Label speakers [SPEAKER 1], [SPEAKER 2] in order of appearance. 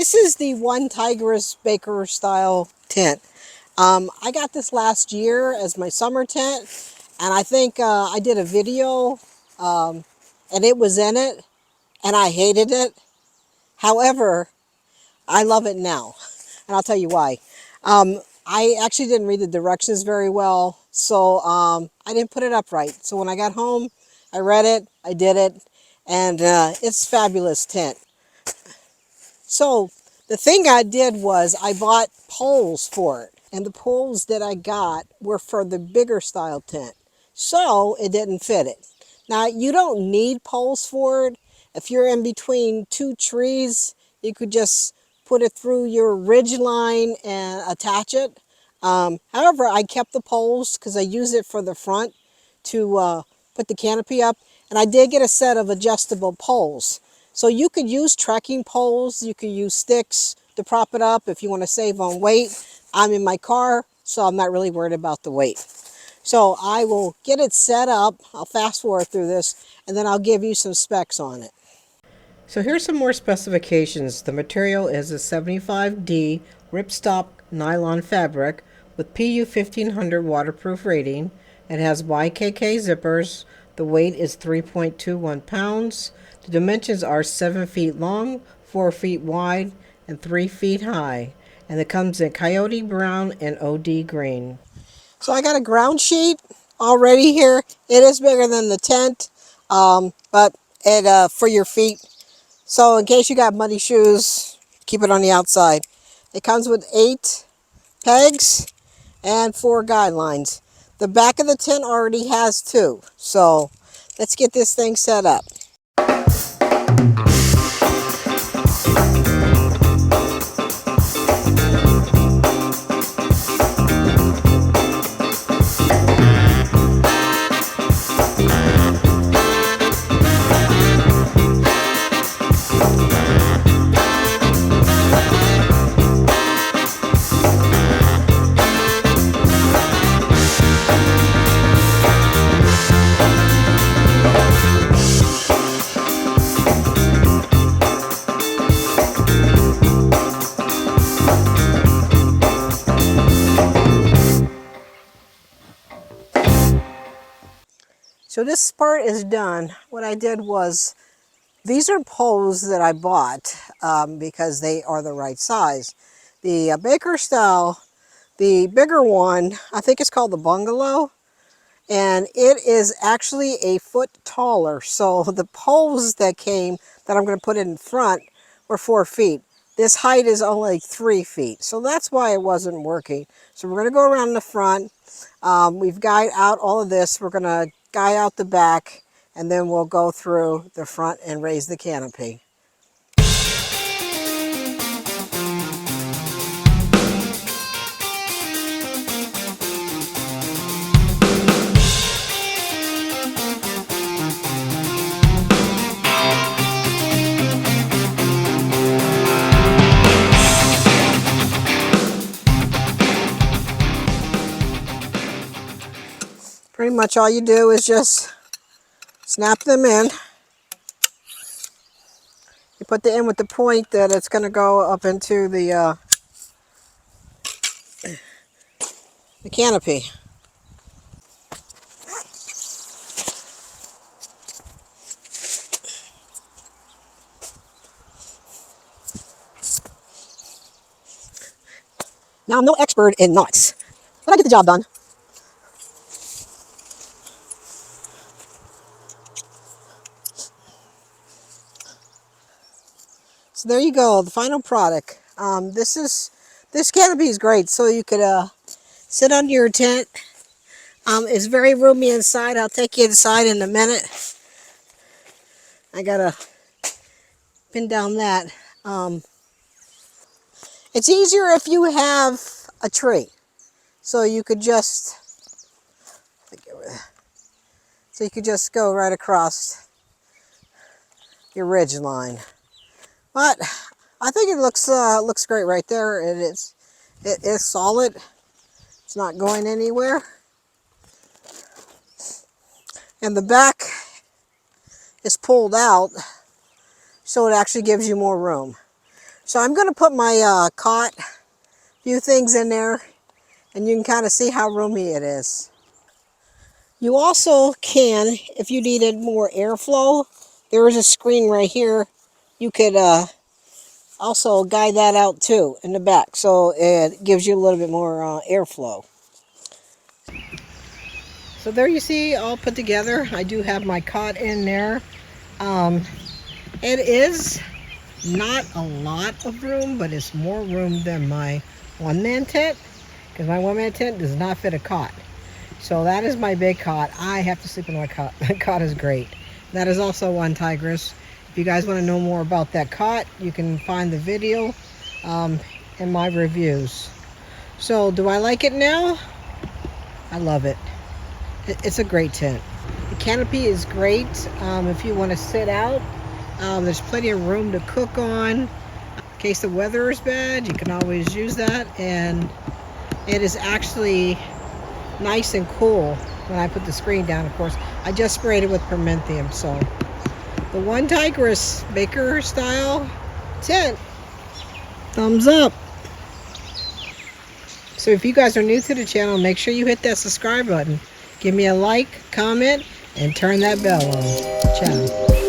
[SPEAKER 1] This is the OneTigris Baker style tent. I got this last year as my summer tent, and I think I did a video, and it was in it, and I hated it. However, I love it now, and I'll tell you why. I actually didn't read the directions very well, so I didn't put it up right. So when I got home, I read it, I did it, and it's a fabulous tent. So the thing I did was I bought poles for it, and the poles that I got were for the bigger style tent, so it didn't fit it. Now you don't need poles for it. If you're in between two trees, you could just put it through your ridge line and attach it. However, I kept the poles because I use it for the front to put the canopy up, and I did get a set of adjustable poles. So you could use trekking poles, you could use sticks to prop it up if you want to save on weight. I'm in my car, so I'm not really worried about the weight. So I will get it set up, I'll fast forward through this, and then I'll give you some specs on it. So here's some more specifications. The material is a 75D ripstop nylon fabric with PU 1500 waterproof rating. It has YKK zippers. The weight is 3.21 pounds. The dimensions are 7 feet long, 4 feet wide, and 3 feet high. And it comes in coyote brown and OD green. So I got a ground sheet already here. It is bigger than the tent, but it for your feet. So in case you got muddy shoes, keep it on the outside. It comes with 8 pegs and 4 guidelines. The back of the tent already has 2. So let's get this thing set up. So this part is done. What I did was, these are poles that I bought because they are the right size. The Baker style, the bigger one, I think it's called the Bungalow, and it is actually a foot taller. So the poles that came that I'm going to put in front were 4 feet. This height is only 3 feet, so that's why it wasn't working. So we're going to go around the front. We've guyed out all of this. We're going to guy out the back, and then we'll go through the front and raise the canopy. Pretty much all you do is just snap them in. You put the end with the point that it's going to go up into the canopy. Now, I'm no expert in knots, but I get the job done. So there you go, the final product. This canopy is great, so you could sit under your tent. It's very roomy inside. I'll take you inside in a minute. I gotta pin down that. It's easier if you have a tree, so you could just go right across your ridge line. But I think it looks great right there. It is solid. It's not going anywhere. And the back is pulled out, so it actually gives you more room. So I'm going to put my cot, few things in there, and you can kind of see how roomy it is. You also can, if you needed more airflow, there is a screen right here. You could also guide that out too in the back, so it gives you a little bit more airflow. So there you see, all put together. I do have my cot in there. It is not a lot of room, but it's more room than my one-man tent, because my one-man tent does not fit a cot. So that is my big cot. I have to sleep in my cot. The cot is great. That is also OneTigris. If you guys want to know more about that cot, you can find the video in my reviews. So do I like it now? I love it. It's a great tent. The canopy is great if you want to sit out. There's plenty of room to cook on. In case the weather is bad, you can always use that. And it is actually nice and cool when I put the screen down, of course. I just sprayed it with permethrin. So the OneTigris Baker style tent, thumbs up. So if you guys are new to the channel, make sure you hit that subscribe button. Give me a like, comment, and turn that bell on. Ciao.